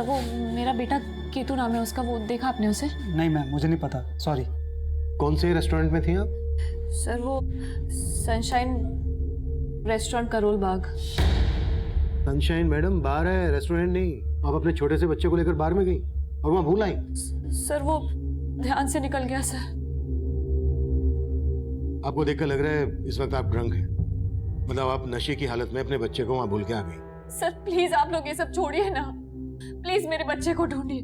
Sir वो मेरा बेटा केतु नाम है उसका, वो देखा आपने उसे? नहीं मैम, मुझे नहीं पता, सॉरी। कौन से रेस्टोरेंट में थी आप? सर वो sunshine restaurant Karol Bagh. Sunshine madam बार है, रेस्टोरेंट नहीं। आप अपने छोटे से बच्चे को लेकर बार में गई और वहां भूल आई? सर वो ध्यान से निकल गया सर। आपको देखकर लग रहा है इस वक्त आप ड्रंक हैं। मतलब आप नशे की हालत में अपने बच्चे को वहां भूल के आ गई। सर प्लीज आप लोग ये सब छोड़िए ना, प्लीज मेरे बच्चे को ढूंढिए।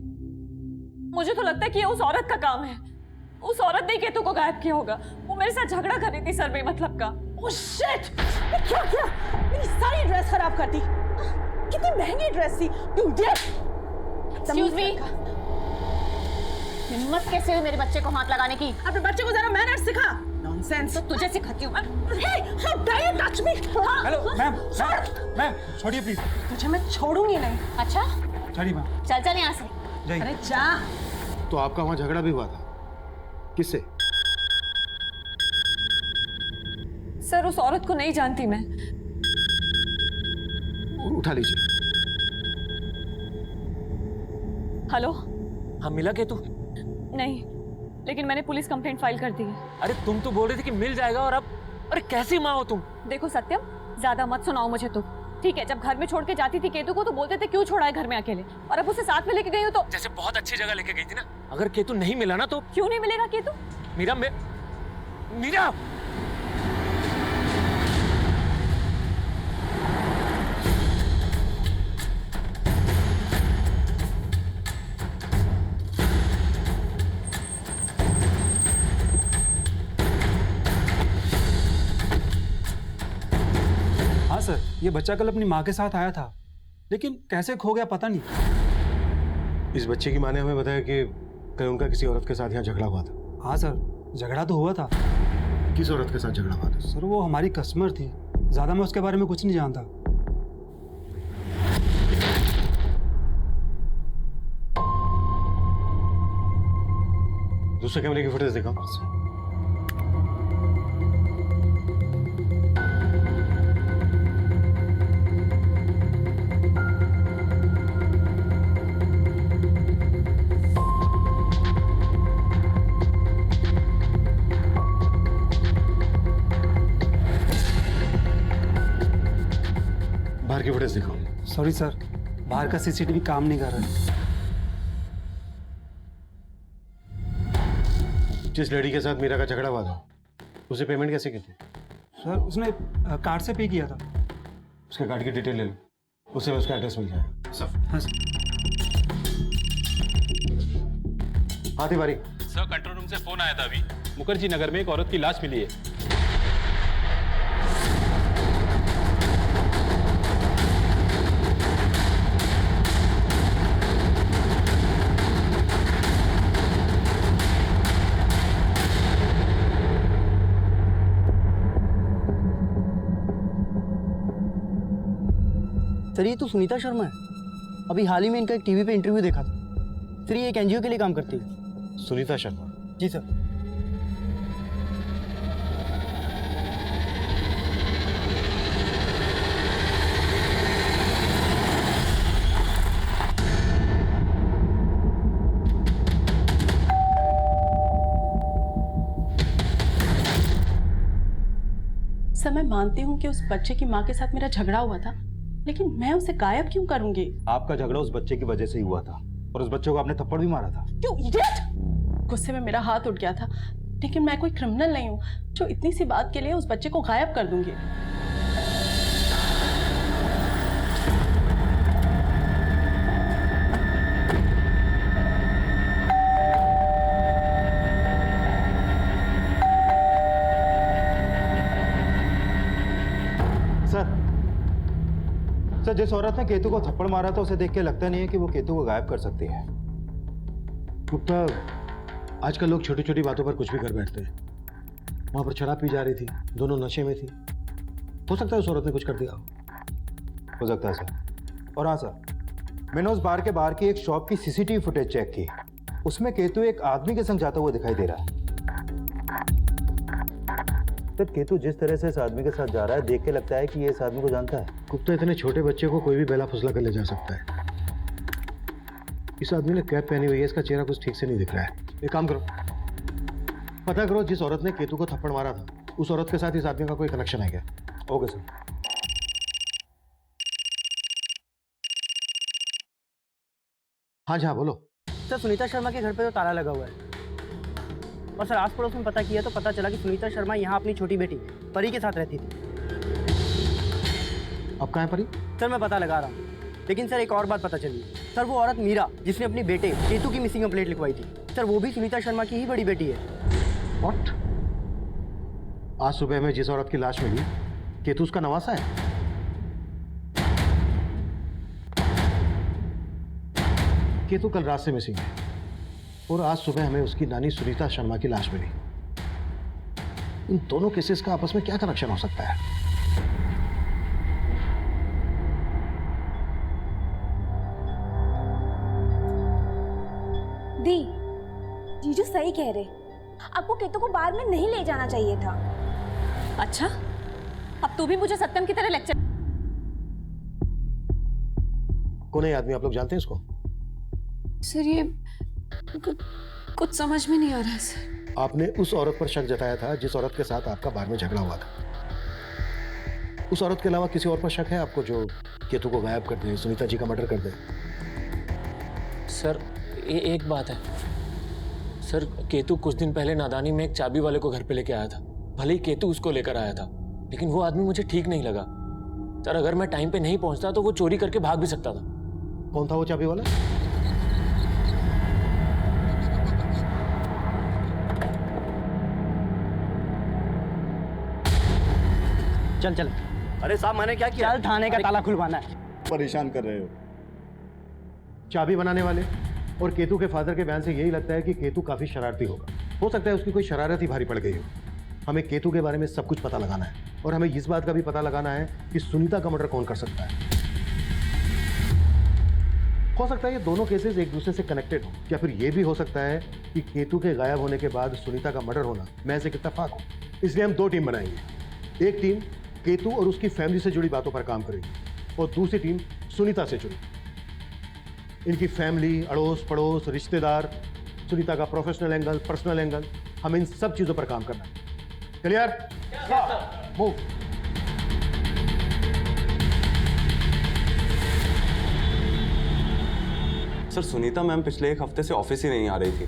मुझे तो लगता है कि ये उस औरत का काम है। उस औरत ने केतु को गायब किया होगा। वो मेरे साथ झगड़ा कर रही थी सर, बेमतलब का। Oh shit! क्या किया? मेरी सारी ड्रेस खराब कर दी। कितनी महंगी ड्रेस थी। You idiot! एक्सक्यूज मी, हिम्मत कैसे हुई मेरे बच्चे को हाथ लगाने की? अपने बच्चे को जरा मैनर्स सिखा। नॉनसेंस। तो तुझे सिखाती हूँ मैं। Hey, how dare you touch me? Hello ma'am, ma'am छोड़िए प्लीज। तुझे मैं छोड़ूंगी नहीं। अच्छा छोड़िए मैम। चल चल यहाँ से। जाइए। अरे जा। तो आपका वहां झगड़ा भी हुआ था? किससे? सर उस औरत को नहीं जानती मैं। उठा लीजिए। हेलो। हाँ मिला केतु? नहीं, लेकिन मैंने पुलिस कंप्लेंट फाइल कर दी है। अरे तुम तो बोल रही थी कि मिल जाएगा और अब अरे कैसी माँ हो तुम? देखो सत्यम, ज्यादा मत सुनाओ मुझे तो, ठीक है? जब घर में छोड़ के जाती थी केतु को तो बोलते थे क्यों छोड़ा है घर में अकेले, और अब उसे साथ में लेके गई हो तो जैसे बहुत अच्छी जगह लेके गई थी ना। अगर केतु नहीं मिला ना तो क्यों नहीं मिलेगा केतु? मीरा मीरा हाँ सर, ये बच्चा कल अपनी माँ के साथ आया था, लेकिन कैसे खो गया पता नहीं। इस बच्चे की माँ ने हमें बताया कि कहीं उनका किसी औरत के साथ यहाँ झगड़ा हुआ था। हाँ सर, झगड़ा तो हुआ था। किस औरत के साथ झगड़ा हुआ था? सर वो हमारी कस्टमर थी, ज्यादा मैं उसके बारे में कुछ नहीं जानता। दूसरे कैमरे की फुटेज दिखाओ। बाहर की फुटेज दिखाओ। सॉरी सर, बाहर का सीसीटीवी काम नहीं कर रहा है। जिस लेडी के साथ मीरा का झगड़ा हुआ था उसे पेमेंट कैसे की थी? सर उसने कार्ड से पे किया था। उसके कार्ड की डिटेल ले लो, उसे उसका एड्रेस मिल जाएगा। सब। हाँ सर। हाँ तिवारी। सर कंट्रोल रूम से फोन आया था अभी। मुखर्जी नगर में एक औरत की लाश मिली है। सर ये तो सुनीता शर्मा है। अभी हाल ही में इनका एक टीवी पे इंटरव्यू देखा था। सर ये एक एनजीओ के लिए काम करती है। सुनीता शर्मा? जी सर। सर मैं मानती हूँ कि उस बच्चे की माँ के साथ मेरा झगड़ा हुआ था, लेकिन मैं उसे गायब क्यों करूंगी? आपका झगड़ा उस बच्चे की वजह से ही हुआ था और उस बच्चे को आपने थप्पड़ भी मारा था। क्यों इडियट! गुस्से में मेरा हाथ उठ गया था, लेकिन मैं कोई क्रिमिनल नहीं हूँ जो इतनी सी बात के लिए उस बच्चे को गायब कर दूंगी। सर जिस औरत ने केतु को थप्पड़ मारा था उसे देख के लगता नहीं है कि वो केतु को गायब कर सकती है। गुप्ता, आजकल लोग छोटी छोटी बातों पर कुछ भी कर बैठते हैं। वहां पर शराब पी जा रही थी, दोनों नशे में थी। हो सकता है उस औरत ने कुछ कर दिया हो सकता है सर। और हाँ सर, मैंने उस बार के बाहर की एक शॉप की सीसीटीवी फुटेज चेक की। उसमें केतु एक आदमी के संग जाता हुआ दिखाई दे रहा है। सर केतु जिस तरह से इस आदमी के साथ जा रहा है देख के लगता है कि ये इस आदमी को जानता है। गुप्ता, इतने छोटे बच्चे को कोई भी बेला फुसला कर ले जा सकता है। इस आदमी ने कैप पहनी हुई है, इसका चेहरा कुछ ठीक से नहीं दिख रहा है। एक काम करो, पता करो जिस औरत ने केतु को थप्पड़ मारा था उस औरत के साथ इस आदमी का कोई कनेक्शन है क्या? Okay sir. हाँ जी हाँ बोलो। सर सुनीता शर्मा के घर पे तो ताला लगा हुआ है, और सर आस पड़ोस में पता किया तो पता चला कि सुनीता शर्मा यहाँ अपनी छोटी बेटी परी के साथ रहती थी। अब कहाँ है परी? सर मैं पता लगा रहा हूँ, लेकिन सर एक और बात पता चली। सर वो औरत मीरा जिसने अपनी बेटे केतु की मिसिंग कंप्लेंट लिखवाई थी, सर वो भी सुनीता शर्मा की ही बड़ी बेटी है। व्हाट? आज सुबह में जिस औरत की लाश मिली केतु उसका नवासा है? केतु कल रात से मिसिंग है और आज सुबह हमें उसकी नानी सुनीता शर्मा की लाश मिली। इन दोनों केसेस का आपस में क्या कनेक्शन हो सकता है? दी, जीजू सही कह रहे, आपको केतु को बाहर में नहीं ले जाना चाहिए था। अच्छा, अब तू भी मुझे सत्यम की तरह लेक्चर। कौन है ये आदमी? आप लोग जानते हैं इसको? सर ये कुछ समझ में नहीं आ रहा है सर। आपने उस औरत पर शक जताया था जिस औरत के साथ आपका बार में झगड़ा हुआ था। उस औरत के अलावा किसी और पर शक है आपको जो केतु को गायब कर दे, सुनीता जी का मर्डर कर दे? सर एक बात है सर, केतु कुछ दिन पहले नादानी में एक चाबी वाले को घर पे लेके आया था। भले ही केतु उसको लेकर आया था, लेकिन वो आदमी मुझे ठीक नहीं लगा सर। अगर मैं टाइम पे नहीं पहुंचता तो वो चोरी करके भाग भी सकता था। कौन था वो चाबी वाला? चल चल। अरे साहब मैंने क्या किया? चल थाने का ताला खुलवाना है। परेशान कर रहे हो। चाबी बनाने वाले और केतु के फादर के बयान से यही लगता है कि केतु काफी शरारती होगा। हो सकता है उसकी कोई शरारत ही भारी पड़ गई हो। हमें केतु के बारे में सब कुछ पता लगाना है और हमें इस बात का भी पता लगाना है कि सुनीता का मर्डर कौन कर सकता है। हो सकता है ये दोनों केसेस एक दूसरे से कनेक्टेड हो, या फिर ये भी हो सकता है कि केतु के गायब होने के बाद सुनीता का मर्डर होना महज एक इत्तेफाक हो। इसलिए हम दो टीम बनाएंगे। एक टीम केतु और उसकी फैमिली से जुड़ी बातों पर काम करेगी और दूसरी टीम सुनीता से जुड़ी। इनकी फैमिली, अड़ोस पड़ोस, रिश्तेदार, सुनीता का प्रोफेशनल एंगल, पर्सनल एंगल, हमें इन सब चीजों पर काम करना है। Clear? Move. Sir Sunita ma'am पिछले एक हफ्ते से ऑफिस ही नहीं आ रही थी।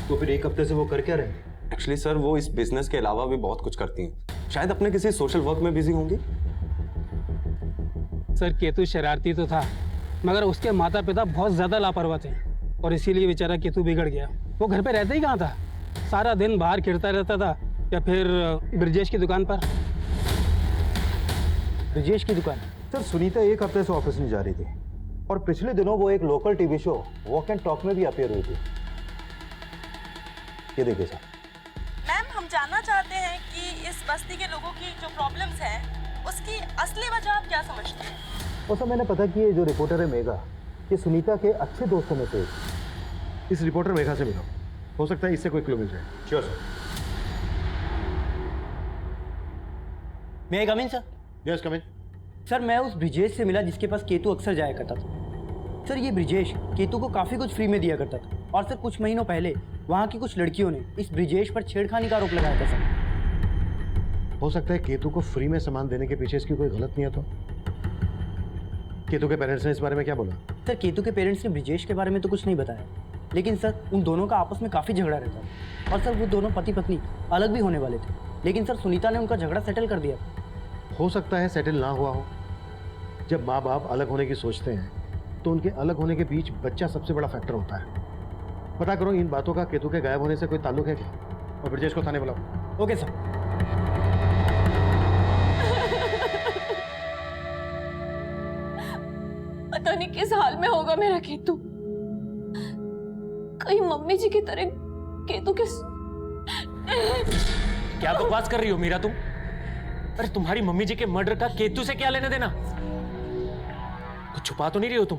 तो फिर एक हफ्ते से वो कर क्या रहे हैं? एक्चुअली सर वो इस बिजनेस के अलावा भी बहुत कुछ करती हैं। शायद अपने किसी सोशल वर्क में बिजी होंगी। सर केतु शरारती तो था, मगर उसके माता पिता बहुत ज्यादा लापरवाह थे और इसीलिए बेचारा केतु बिगड़ गया। वो घर पे रहता ही कहाँ था, सारा दिन बाहर खिड़ता रहता था या फिर ब्रजेश की दुकान पर। ब्रजेश की दुकान? सर सुनीता एक हफ्ते से ऑफिस नहीं जा रही थी और पिछले दिनों वो एक local TV show walk and talk में भी अपीयर हुई थी। ये देखिए सर। मैम हम जानना चाहते हैं कि इस बस्ती के लोगों की जो प्रॉब्लम्स हैं उसकी असली वजह आप क्या समझते हैं? और सर मैंने पता कि ये जो रिपोर्टर है मेघा, ये सुनीता के अच्छे दोस्तों में से एक। इस रिपोर्टर मेघा से मिलो, हो सकता है इससे कोई क्लू मिल जाए। Sure sir. मैं कम in sir? Yes come in. Sir मैं उस ब्रिजेश से मिला जिसके पास केतु अक्सर जाया करता था। सर ये ब्रिजेश केतु को काफ़ी कुछ फ्री में दिया करता था और सर कुछ महीनों पहले वहाँ की कुछ लड़कियों ने इस ब्रिजेश पर छेड़खानी का आरोप लगाया था सर। हो सकता है केतु को फ्री में सामान देने के पीछे इसकी कोई गलत नियत हो। केतु के पेरेंट्स ने इस बारे में क्या बोला? सर केतु के पेरेंट्स ने ब्रिजेश के बारे में तो कुछ नहीं बताया, लेकिन सर उन दोनों का आपस में काफ़ी झगड़ा रहता था और सर वो दोनों पति पत्नी अलग भी होने वाले थे, लेकिन सर सुनीता ने उनका झगड़ा सेटल कर दिया। हो सकता है सेटल ना हुआ हो। जब माँ बाप अलग होने की सोचते हैं तो उनके अलग होने के बीच बच्चा सबसे बड़ा फैक्टर होता है। पता करो इन बातों का केतु के गायब होने से कोई ताल्लुक है क्या, और ब्रजेश को थाने बुलाओ। Okay sir. पता नहीं किस हाल में होगा मेरा केतु, कहीं मम्मी जी की तरह केतु के। क्या बकवास कर रही हो मीरा तुम? अरे तुम्हारी मम्मी जी के मर्डर का केतु से क्या लेना देना? कुछ छुपा तो नहीं रही हो तुम?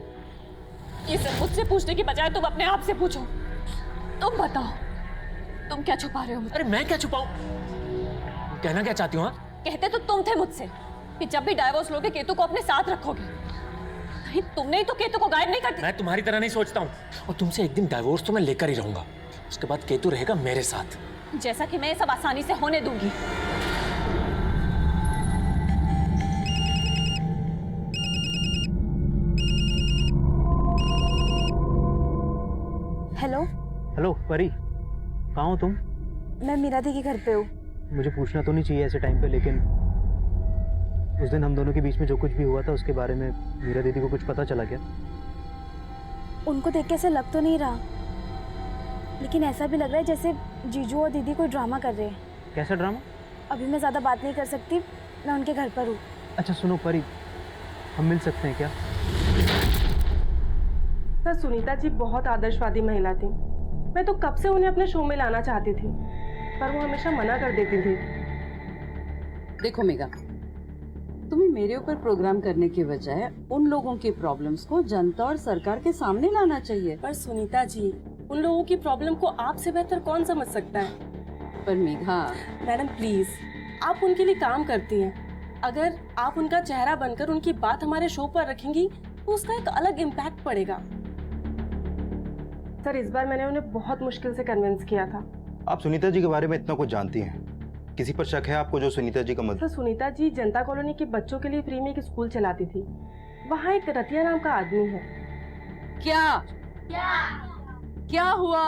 ये सब मुझसे पूछने की बजाय तुम अपने आप से पूछो। तुम बताओ तुम क्या छुपा रहे हो? अरे मैं क्या छुपाऊं? कहना क्या चाहती हो? हाँ कहते तो तुम थे मुझसे कि जब भी डाइवोर्स लोगे केतु को अपने साथ रखोगे। कहीं तुमने ही तो केतु को गायब नहीं कर दिया? मैं तुम्हारी तरह नहीं सोचता हूँ, और तुमसे एक दिन डाइवोर्स तो मैं लेकर ही रहूंगा। उसके बाद केतु रहेगा मेरे साथ। जैसा कि मैं ये सब आसानी से होने दूंगी। हेलो, हेलो परी, कहाँ हो तुम? मैं मीरा दी के घर पे हूँ। मुझे पूछना तो नहीं चाहिए ऐसे टाइम पे, लेकिन उस दिन हम दोनों के बीच में जो कुछ भी हुआ था उसके बारे में मीरा दीदी को कुछ पता चला क्या? उनको देख के ऐसा लग तो नहीं रहा, लेकिन ऐसा भी लग रहा है जैसे जीजू और दीदी कोई ड्रामा कर रहे हैं। कैसा ड्रामा? अभी मैं ज़्यादा बात नहीं कर सकती, मैं उनके घर पर हूँ। अच्छा सुनो परी, हम मिल सकते हैं क्या? सर, सुनीता जी बहुत आदर्शवादी महिला थी। मैं तो कब से उन्हें अपने शो में लाना चाहती थी, पर वो हमेशा मना कर देती थी। देखो मेघा, तुम्हें मेरे ऊपर प्रोग्राम करने के बजाय उन लोगों की प्रॉब्लम्स को जनता और सरकार के सामने लाना चाहिए। पर सुनीता जी, उन लोगों की प्रॉब्लम को आपसे बेहतर कौन समझ सकता है? पर मेघा, मैडम प्लीज, आप उनके लिए काम करती हैं। अगर आप उनका चेहरा बनकर उनकी बात हमारे शो पर रखेंगी तो उसका एक अलग इम्पैक्ट पड़ेगा। सर, इस बार मैंने उन्हें बहुत मुश्किल से कन्विंस किया था। आप सुनीता जी के बारे में इतना कुछ जानती हैं, किसी पर शक है आपको जो सुनीता जी का सर, सुनीता जी जनता कॉलोनी के बच्चों के लिए फ्री में एक स्कूल चलाती थी। वहाँ एक रतिया नाम का आदमी है। क्या हुआ?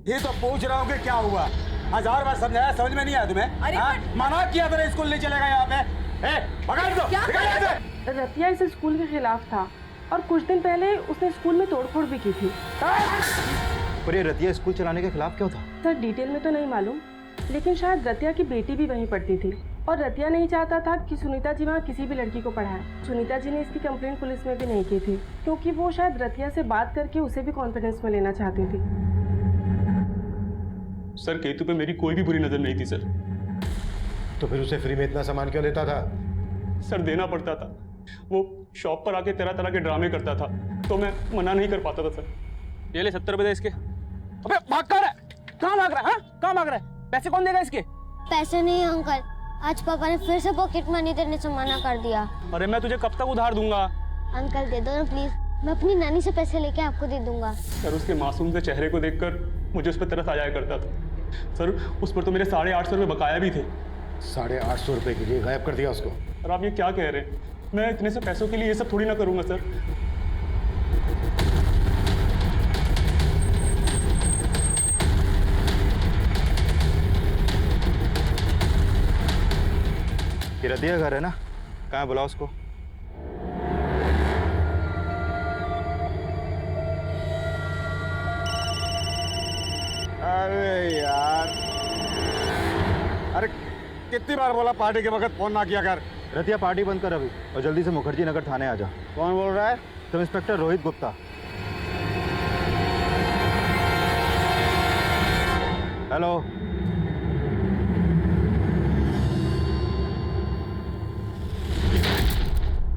ये तो पूछ रहा हूँ कि क्या हुआ। 1000 बार समझाया, समझ में नहीं आया तुम्हें? अरे मना किया था स्कूल नहीं चलेगा यहाँ पे। पकड़ दो, निकल यहाँ से। रतिया इस स्कूल के खिलाफ था और कुछ दिन पहले उसने स्कूल में तोड़फोड़ भी की थी। पर ये रतिया स्कूल चलाने के खिलाफ क्यों था? सर, डिटेल में तो नहीं मालूम, लेकिन शायद रतिया की बेटी भी वहीं पढ़ती थी और रतिया नहीं चाहता था कि सुनीता जी वहाँ किसी भी लड़की को पढ़ाए। सुनीता जी ने इसकी कंप्लेंट पुलिस में भी नहीं की थी, क्योंकि वो शायद रतिया से बात करके उसे भी कॉन्फिडेंस में लेना चाहती थी। सर, केतु पे मेरी कोई भी बुरी नजर नहीं थी सर। तो फिर उसे फ्री में इतना सामान क्यों लेता था? सर, देना पड़ता था। वो शॉप पर आके तरह तरह के ड्रामे करता था, तो मैं मना नहीं कर पाता था सर। ये ले 70 रुपए दे इसके। अबे भाग कर, कहाँ भाग रहा है? कहाँ भाग रहा है? पैसे कौन देगा इसके? पैसे नहीं अंकल, आज पापा ने फिर से पॉकेट मनी देने से मना कर दिया। अरे मैं तुझे कब तक उधार दूंगा? अंकल दे दो ना प्लीज, मैं अपनी नानी से पैसे लेके आपको दे दूंगा। सर, उसके मासूम से चेहरे को देखकर मुझे उस पर तरस आ जाया करता था। सर, उस पर तो मेरे 850 रुपये बकाया भी थे। 850 रुपए के लिए गायब कर दिया उसको? और आप ये क्या कह रहे हैं? मैं इतने से पैसों के लिए ये सब थोड़ी ना करूंगा सर। ये रतिया घर है ना? कहाँ बुलाओ उसको। अरे यार, अरे कितनी बार बोला पार्टी के वक्त फोन ना किया कर। रतिया पार्टी बंद कर अभी और जल्दी से मुखर्जी नगर थाने आ जा। कौन बोल रहा है? Sub inspector Rohit Gupta. Hello.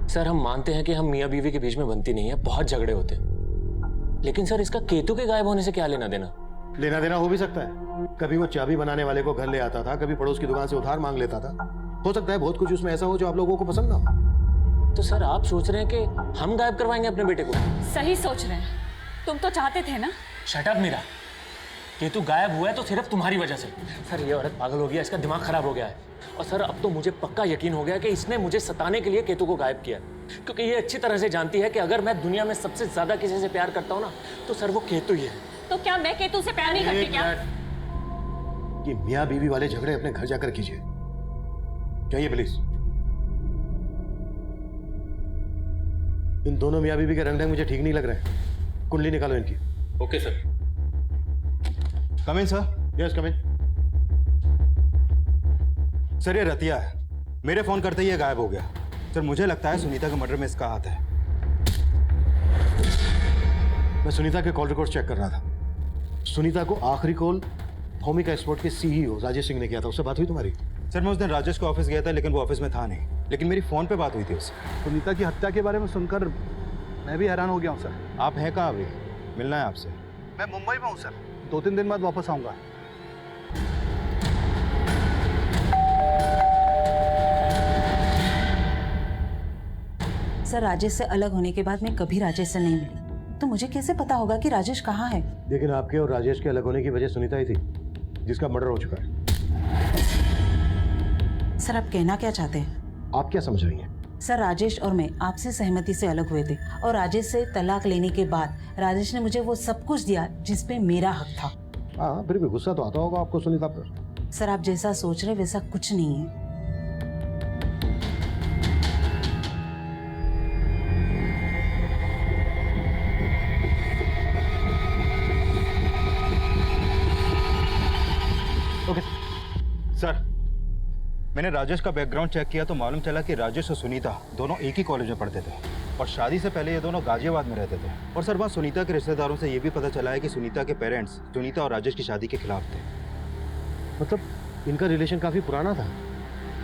Sir, हम मानते हैं कि हम मियाँ बीवी के बीच में बनती नहीं है, बहुत झगड़े होते हैं, लेकिन सर इसका केतु के गायब होने से क्या लेना देना? लेना देना हो भी सकता है। कभी वो चाबी बनाने वाले को घर ले आता था, कभी पड़ोस की दुकान से उधार मांग लेता था। हो सकता है बहुत कुछ उसमें ऐसा हो जो आप लोगों को पसंद ना हो। तो सर आप सोच रहे हैं कि हम गायब करवाएंगे अपने बेटे को? सही सोच रहे हैं। तुम तो चाहते थे ना। शट अप मीरा, केतु गायब हुआ है तो सिर्फ तुम्हारी वजह से। सर, ये औरत पागल हो गया, इसका दिमाग खराब हो गया है। और सर, अब तो मुझे पक्का यकीन हो गया कि इसने मुझे सताने के लिए केतु को गायब किया, क्योंकि ये अच्छी तरह से जानती है कि अगर मैं दुनिया में सबसे ज्यादा किसी से प्यार करता हूँ ना, तो सर वो केतु ही है। तो क्या मैं केतु से प्यार नहीं करती क्या? ये मियाँ बीवी वाले झगड़े अपने घर जाकर कीजिए। जाइए प्लीज। इन दोनों मियाँ बीवी के रंग ढंग मुझे ठीक नहीं लग रहे हैं। कुंडली निकालो इनकी। Okay sir. Come in sir. Yes, come in. Sir, ये रतिया है। मेरे फोन करते ही ये गायब हो गया। सर, मुझे लगता है सुनीता के मर्डर में इसका हाथ है। मैं सुनीता के कॉल रिकॉर्ड चेक कर रहा था। सुनीता को आखिरी कॉल होमिका एक्सपोर्ट के सीईओ राजेश सिंह ने किया था। उससे बात हुई तुम्हारी? सर, मैं उस दिन राजेश के ऑफिस गया था, लेकिन वो ऑफिस में था नहीं, लेकिन मेरी फोन पे बात हुई थी उससे। सुनीता की हत्या के बारे में सुनकर मैं भी हैरान हो गया हूँ सर। आप हैं कहाँ अभी? मिलना है आपसे। मैं मुंबई में हूँ सर, 2-3 दिन बाद वापस आऊँगा। सर राजेश से अलग होने के बाद मैं कभी राजेश से नहीं मिली, तो मुझे कैसे पता होगा कि राजेश कहाँ है? लेकिन आपके और राजेश के अलग होने की वजह सुनीता ही थी, जिसका मर्डर हो चुका है। सर आप कहना क्या चाहते हैं? आप क्या समझ रही हैं? सर राजेश और मैं आपसे सहमति से अलग हुए थे और राजेश से तलाक लेने के बाद राजेश ने मुझे वो सब कुछ दिया जिस पे मेरा हक था। हाँ, फिर भी गुस्सा तो आता होगा आपको सुनीता पर। सर आप जैसा सोच रहे वैसा कुछ नहीं है। ओके सर, मैंने राजेश का बैकग्राउंड चेक किया तो मालूम चला कि राजेश और सुनीता दोनों एक ही कॉलेज में पढ़ते थे और शादी से पहले ये दोनों गाजियाबाद में रहते थे। और सर वहाँ सुनीता के रिश्तेदारों से ये भी पता चला है कि सुनीता के पेरेंट्स सुनीता और राजेश की शादी के खिलाफ थे। मतलब इनका रिलेशन काफी पुराना था,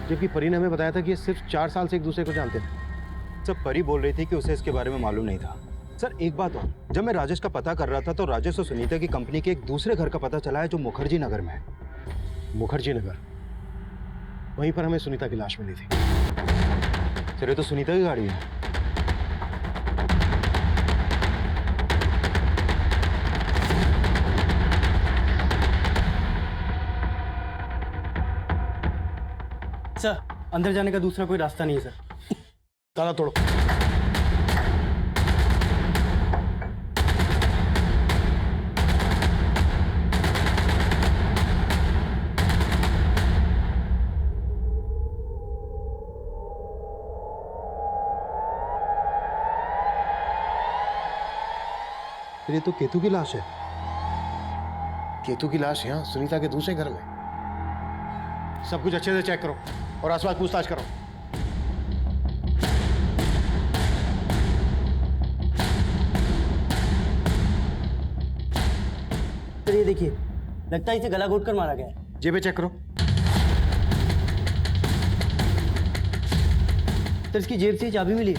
जबकि परी ने हमें बताया था कि ये सिर्फ 4 साल से एक दूसरे को जानते थे। सर परी बोल रही थी कि उसे इसके बारे में मालूम नहीं था। सर एक बात और, जब मैं राजेश का पता कर रहा था तो राजेश और सुनीता की कंपनी के एक दूसरे घर का पता चला है जो मुखर्जी नगर में है। मुखर्जी नगर, वहीं पर हमें सुनीता की लाश मिली थी। सर ये तो सुनीता की गाड़ी है। सर अंदर जाने का दूसरा कोई रास्ता नहीं है सर। ताला तोड़ो। ये तो केतु की लाश है। केतु की लाश यहाँ सुनीता के दूसरे घर में। सब कुछ अच्छे से चेक करो और आसपास पूछताछ करो। सर ये देखिए, लगता है इसे गला घोट कर मारा गया है। जेबें चेक करो। सर इसकी जेब से चाबी मिली।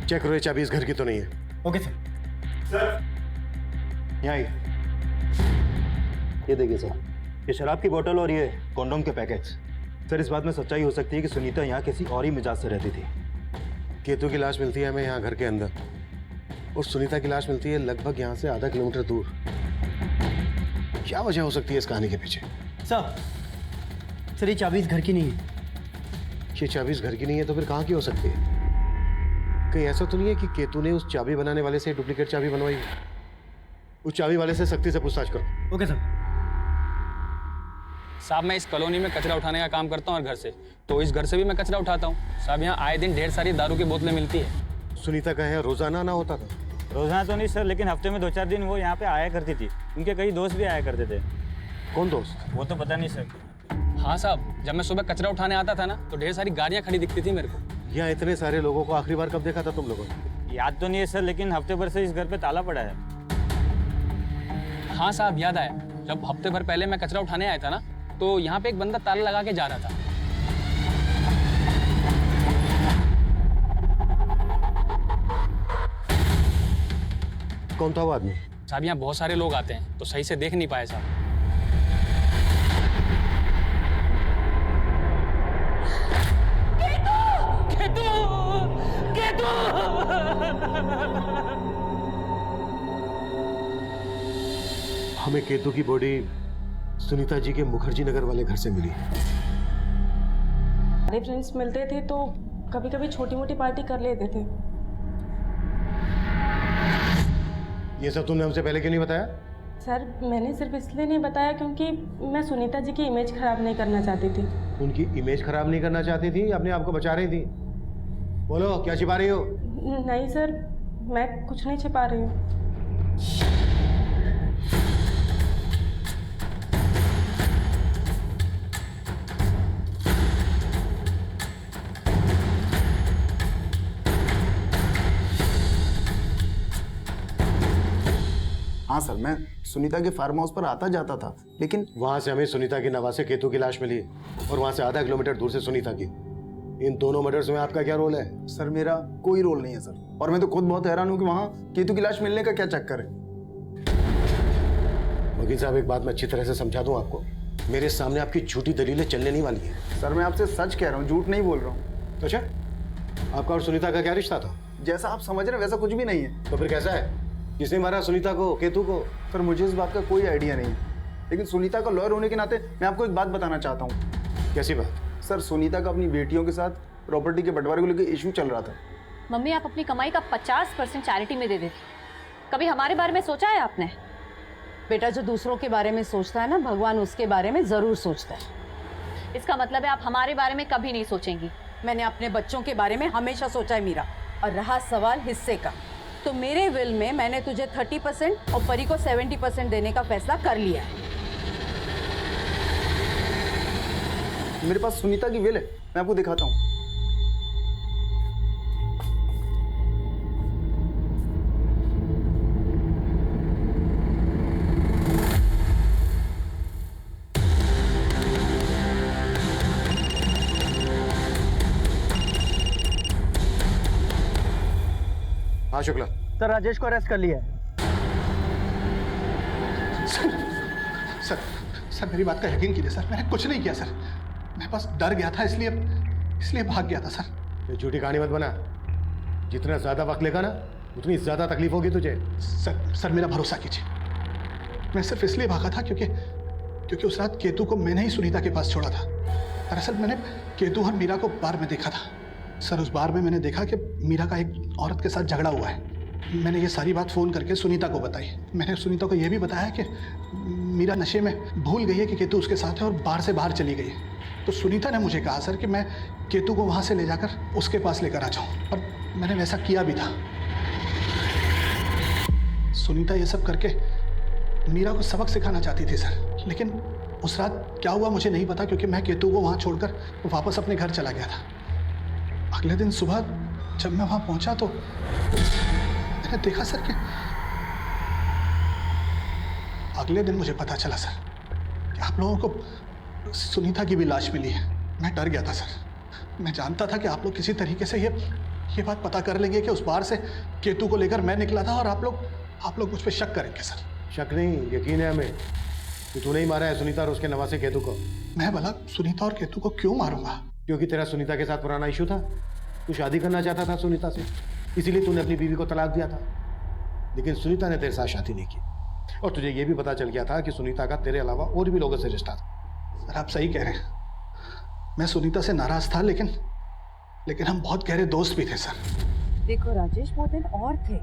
चेक करो, ये चाबी इस घर की तो नहीं है। Okay sir. यहाँ आइए। ये देखिए सर, ये शराब की बोतल और ये कॉन्डोम के पैकेट्स। सर इस बात में सच्चाई हो सकती है कि सुनीता यहाँ किसी और ही मिजाज से रहती थी। केतु की लाश मिलती है हमें यहाँ घर के अंदर और सुनीता की लाश मिलती है लगभग यहाँ से आधा किलोमीटर दूर। क्या वजह हो सकती है इस कहानी के पीछे? सर ये चाबी इस घर की नहीं है। ये चाबी इस घर की नहीं है तो फिर कहाँ की हो सकती है? कहीं ऐसा तो नहीं है कि केतु ने उस चाबी बनाने वाले से डुप्लीकेट चाबी बनवाई? उस चाबी वाले से सख्ती से पूछताछ करो। Okay sir. साहब मैं इस कॉलोनी में कचरा उठाने का काम करता हूँ और घर से, तो इस घर से भी मैं कचरा उठाता हूँ। साहब यहाँ आए दिन ढेर सारी दारू की बोतलें मिलती है। सुनीता का यहाँ रोजाना ना होता था? रोजाना तो नहीं सर, लेकिन हफ्ते में 2-4 दिन वो यहाँ पे आया करती थी। उनके कई दोस्त भी आया करते थे। कौन दोस्त? वो तो पता नहीं सर। हाँ साहब, जब मैं सुबह कचरा उठाने आता था ना तो ढेर सारी गाड़ियाँ खड़ी दिखती थी मेरे को। यहाँ इतने सारे लोगों को आखिरी बार कब देखा था तुम लोगों ने? याद तो नहीं है सर, लेकिन हफ्ते भर से इस घर पे ताला पड़ा है। हाँ साहब याद आया, जब हफ्ते भर पहले मैं कचरा उठाने आया था ना तो यहाँ पे एक बंदा ताला लगा के जा रहा था। कौन था वो आदमी? साहब यहाँ बहुत सारे लोग आते हैं तो सही से देख नहीं पाए साहब। हमें केतु की बॉडी सुनीता जी के मुखर्जी नगर वाले घर से मिली। सारे फ्रेंड्स मिलते थे तो कभी कभी छोटी मोटी पार्टी कर लेते थे। ये सब तुमने हमसे पहले क्यों नहीं बताया? सर मैंने सिर्फ इसलिए नहीं बताया क्योंकि मैं सुनीता जी की इमेज खराब नहीं करना चाहती थी। उनकी इमेज खराब नहीं करना चाहती थी या अपने आप को बचा रही थी? बोलो, क्या छिपा रही हो? नहीं सर, मैं कुछ नहीं छिपा रही हूँ। हाँ सर, मैं सुनीता के फार्म हाउस पर आता जाता था, लेकिन वहां से हमें सुनीता की नवासे केतु की लाश मिली और वहां से आधा किलोमीटर दूर से सुनीता की। इन दोनों मर्डर्स में आपका क्या रोल है? सर मेरा कोई रोल नहीं है सर, और मैं तो खुद बहुत हैरान हूँ कि वहाँ केतु की लाश मिलने का क्या चक्कर है। वकील साहब एक बात मैं अच्छी तरह से समझा दूं आपको, मेरे सामने आपकी झूठी दलीलें चलने नहीं वाली है। सर मैं आपसे सच कह रहा हूँ, झूठ नहीं बोल रहा हूँ। अच्छा, आपका और सुनीता का क्या रिश्ता था? जैसा आप समझ रहे हैं वैसा कुछ भी नहीं है। तो फिर कैसा है? किसने मारा सुनीता को, केतु को? सर मुझे इस बात का कोई आइडिया नहीं, लेकिन सुनीता का लॉयर होने के नाते मैं आपको एक बात बताना चाहता हूँ। कैसी बात? सर सुनीता का अपनी बेटियों के साथ प्रॉपर्टी के बंटवारे को लेकर इशू चल रहा था। मम्मी, आप अपनी कमाई का 50% चैरिटी में दे देती। कभी हमारे बारे में सोचा है आपने? बेटा, जो दूसरों के बारे में सोचता है ना, भगवान उसके बारे में जरूर सोचता है। इसका मतलब है आप हमारे बारे में कभी नहीं सोचेंगी। मैंने अपने बच्चों के बारे में हमेशा सोचा है मीरा। और रहा सवाल हिस्से का, तो मेरे विल में मैंने तुझे 30% और परी को 70% देने का फैसला कर लिया है। मेरे पास सुनीता की विल है, मैं आपको दिखाता हूँ। हाँ शुक्ला। सर राजेश को अरेस्ट कर लिया है। सर मेरी बात का यकीन कीजिए सर, मैंने कुछ नहीं किया सर। मैं बस डर गया था, इसलिए भाग गया था सर। ये झूठी कहानी मत बना। जितना ज्यादा वक्त लेगा ना उतनी ज्यादा तकलीफ होगी तुझे। सर मेरा भरोसा कीजिए, मैं सिर्फ इसलिए भागा था क्योंकि उस रात केतु को मैंने ही सुनीता के पास छोड़ा था। दरअसल मैंने केतु और मीरा को बार में देखा था। सर उस बार में मैंने देखा कि मीरा का एक औरत के साथ झगड़ा हुआ है। मैंने ये सारी बात फ़ोन करके सुनीता को बताई। मैंने सुनीता को यह भी बताया कि मीरा नशे में भूल गई है कि केतु उसके साथ है और बार से बाहर चली गई है। तो सुनीता ने मुझे कहा सर कि मैं केतु को वहाँ से ले जाकर उसके पास लेकर आ जाऊँ, और मैंने वैसा किया भी था। सुनीता ये सब करके मीरा को सबक सिखाना चाहती थी सर, लेकिन उस रात क्या हुआ मुझे नहीं पता, क्योंकि मैं केतु को वहाँ छोड़कर वापस अपने घर चला गया था। अगले दिन सुबह जब मैं वहाँ पहुँचा तो मैंने देखा सर कि अगले दिन मुझे पता चला सर कि आप लोगों को सुनीता की भी लाश मिली है। मैं डर गया था सर। मैं जानता था कि आप लोग किसी तरीके से ये बात पता कर लेंगे कि उस बार से केतु को लेकर मैं निकला था, और आप लोग मुझ पर शक करेंगे सर। शक नहीं, यकीन है हमें कि तूने ही मारा है सुनीता और उसके नवासे केतु को। मैं भला सुनीता और केतु को क्यों मारूंगा? क्योंकि तेरा सुनीता के साथ पुराना इशू था। तू शादी करना चाहता था सुनीता से, इसीलिए तूने अपनी बीवी को तलाक दिया था। लेकिन सुनीता ने तेरे साथ शादी नहीं की, और तुझे यह भी पता चल गया था कि सुनीता का तेरे अलावा और भी लोगों से रिश्ता था। सर आप सही कह रहे हैं, मैं सुनीता से नाराज था, लेकिन हम बहुत गहरे दोस्त भी थे सर। देखो राजेश, वो दिन और थे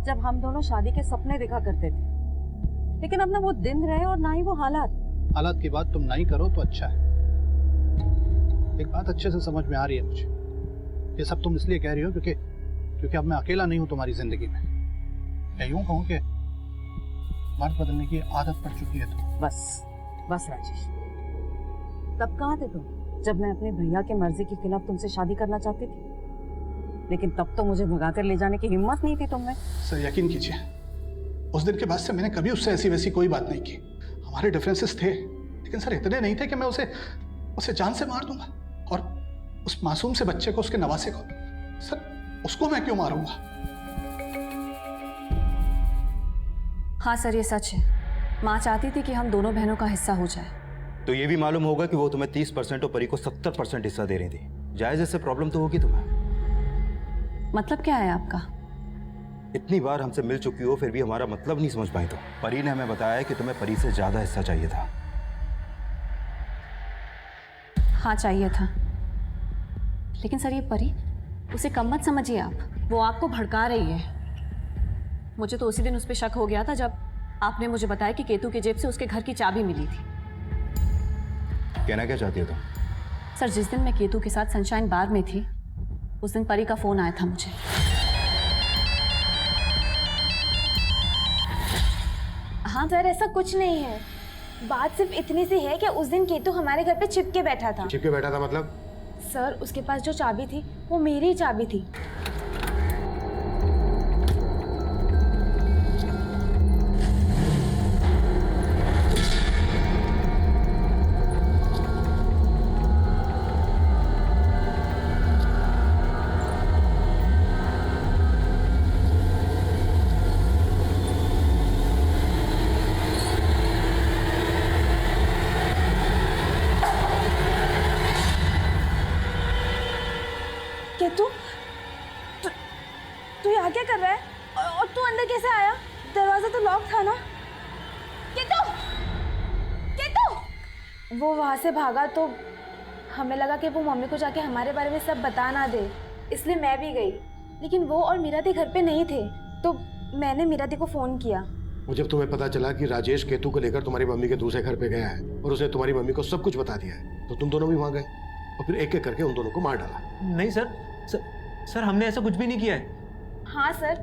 जब हम दोनों शादी के सपने देखा करते थे, लेकिन अब ना वो दिन रहे और ना ही वो हालात की बात तुम नहीं करो तो अच्छा है। एक बात अच्छे से समझ में आ रही है मुझे, ये सब तुम इसलिए कह रही हो क्योंकि अब मैं अकेला नहीं हूं तुम्हारी जिंदगी में। मैं यूं कहूं कि मर्द बदलने की आदत पड़ चुकी है तो। बस राजेश, तब कहाँ थे तुम जब मैं अपने भैया के मर्जी के खिलाफ तुमसे शादी करना चाहती थी? लेकिन तब तो मुझे भगाकर ले जाने की हिम्मत नहीं थी तुम में। सर यकीन कीजिए, उस दिन के बाद से मैंने कभी उससे ऐसी वैसी कोई बात नहीं की। हमारे डिफरेंसेस थे, लेकिन सर इतने नहीं थे कि मैं उसे जान से मार दूंगा। और उस मासूम से बच्चे को, उसके नवासे को, सर उसको मैं क्यों मारूंगा? हाँ सर ये सच है। माँ चाहती थी कि हम दोनों बहनों का हिस्सा हो जाए। तो ये भी मालूम होगा कि वो तुम्हें 30% और परी को 70% हिस्सा दे रही थी। जायज ऐसे प्रॉब्लम तो होगी तुम्हें। मतलब क्या है आपका? इतनी बार हमसे मिल चुकी हो फिर भी हमारा मतलब नहीं समझ पाई। तो परी ने हमें बताया कि तुम्हें परी से ज्यादा हिस्सा चाहिए था। हाँ चाहिए था, लेकिन सर ये परी, उसे कम मत समझिए आप। वो आपको भड़का रही है। मुझे तो उसी दिन उस पर शक हो गया था जब आपने मुझे बताया कि केतु की जेब से उसके घर की चाबी मिली थी। कहना क्या चाहती हो तुम? सर जिस दिन मैं केतु के साथ सनशाइन बार में थी, उस दिन परी का फोन आया था मुझे। हाँ सर ऐसा कुछ नहीं है, बात सिर्फ इतनी सी है कि उस दिन केतु हमारे घर पे छिप के बैठा था। छिप के बैठा था मतलब? सर उसके पास जो चाबी थी वो मेरी ही चाबी थी। लॉक था ना? वो वहाँ से भागा तो हमें लगा कि वो मम्मी को जाके हमारे बारे में सब बता ना दे, इसलिए मैं भी गई। लेकिन वो और मीरा दी घर पे नहीं थे, तो मैंने मीरा दी को फोन किया। और जब तुम्हें पता चला कि राजेश केतु को लेकर तुम्हारी मम्मी के दूसरे घर पे गया है और उसने तुम्हारी मम्मी को सब कुछ बता दिया है, तो तुम दोनों भी वहां गए और फिर एक एक करके उन दोनों को मार डाला। नहीं सर हमने ऐसा कुछ भी नहीं किया है। हाँ सर,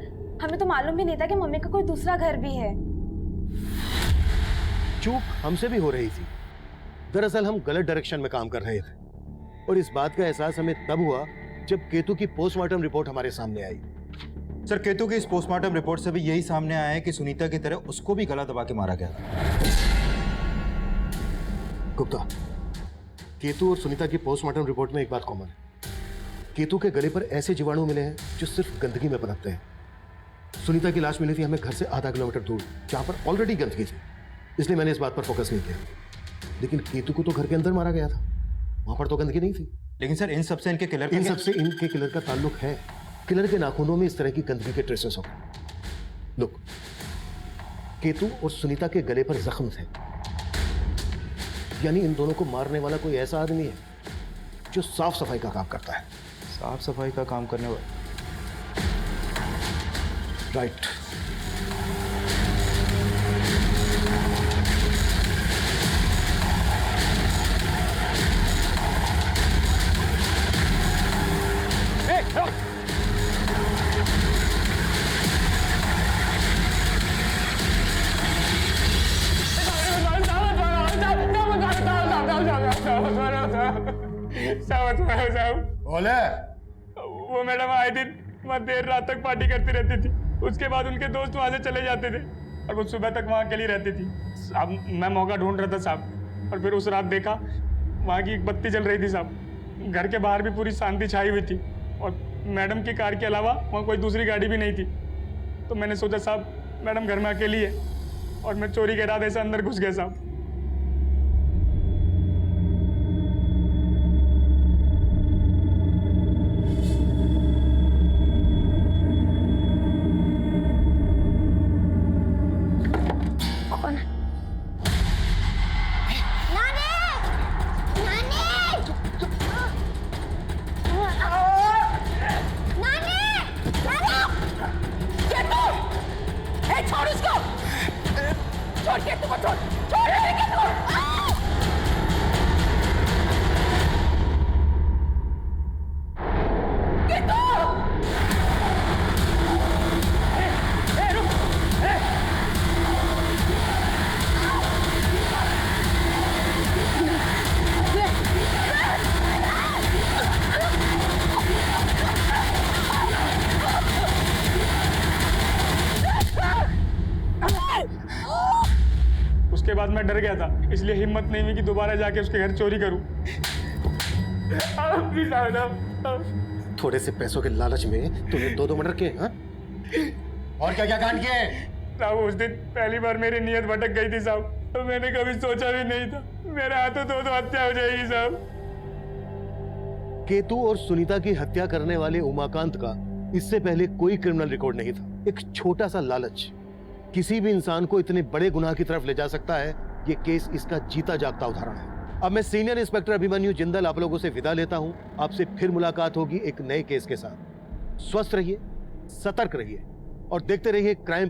हमें तो मालूम भी नहीं था कि मम्मी का कोई दूसरा घर भी है। चूक हमसे भी हो रही थी। दरअसल हम गलत डायरेक्शन में काम कर रहे थे और इस बात का एहसास हमें तब हुआ जब केतु की पोस्टमार्टम रिपोर्ट हमारे सामने आई। सर केतु की इस पोस्टमार्टम रिपोर्ट से भी यही सामने आया है कि सुनीता की तरह उसको भी गला दबा के मारा गया था। गुप्ता, केतु और सुनीता की पोस्टमार्टम रिपोर्ट में एक बात कॉमन है। केतु के गले पर ऐसे जीवाणु मिले हैं जो सिर्फ गंदगी में पनपते हैं। सुनीता की लाश मिली थी हमें घर से आधा किलोमीटर दूर, जहां पर ऑलरेडी गंदगी थी, इसलिए मैंने इस बात पर फोकस नहीं किया। लेकिन केतु को तो घर के अंदर मारा गया था, वहां पर तो गंदगी नहीं थी। लेकिन सर इन सबसे इनके किलर का ताल्लुक है। किलर के नाखूनों में इस तरह की गंदगी के ट्रेसेस हो गए। लुक, केतु और सुनीता के गले पर जख्म थे, यानी इन दोनों को मारने वाला कोई ऐसा आदमी है जो साफ सफाई का काम करता है। साफ सफाई का काम करने वाला, राइट। बोले वो मैडम आए दिन वहाँ देर रात तक पार्टी करती रहती थी। उसके बाद उनके दोस्त वहाँ से चले जाते थे और वो सुबह तक वहाँ अकेली रहती थी। अब मैं मौका ढूंढ रहा था साहब, और फिर उस रात देखा वहाँ की एक बत्ती जल रही थी साहब। घर के बाहर भी पूरी शांति छाई हुई थी और मैडम की कार के अलावा वहाँ कोई दूसरी गाड़ी भी नहीं थी। तो मैंने सोचा साहब मैडम घर में अकेली है और मैं चोरी के इरादे से अंदर घुस गया साहब। उसके बाद मैं डर गया था, इसलिए हिम्मत नहीं हुई कि दोबारा जाके उसके घर चोरी करूं। थोड़े से पैसों के लालच में तूने दो मर्डर किए, हाँ? और क्या क्या कांड किए? साहब उस दिन पहली बार मेरी नीयत भटक गई थी साहब, तो मैंने कभी सोचा भी नहीं था मेरे हाथों दो हत्या हो जाएगी साहब। केतु और सुनीता की हत्या करने वाले उमाकांत का इससे पहले कोई क्रिमिनल रिकॉर्ड नहीं था। एक छोटा सा लालच किसी भी इंसान को इतने बड़े गुनाह की तरफ ले जा सकता है। ये केस इसका जीता जागता उदाहरण है। अब मैं सीनियर इंस्पेक्टर अभिमन्यु जिंदल आप लोगों से विदा लेता हूं। आपसे फिर मुलाकात होगी एक नए केस के साथ। स्वस्थ रहिए, सतर्क रहिए और देखते रहिए क्राइम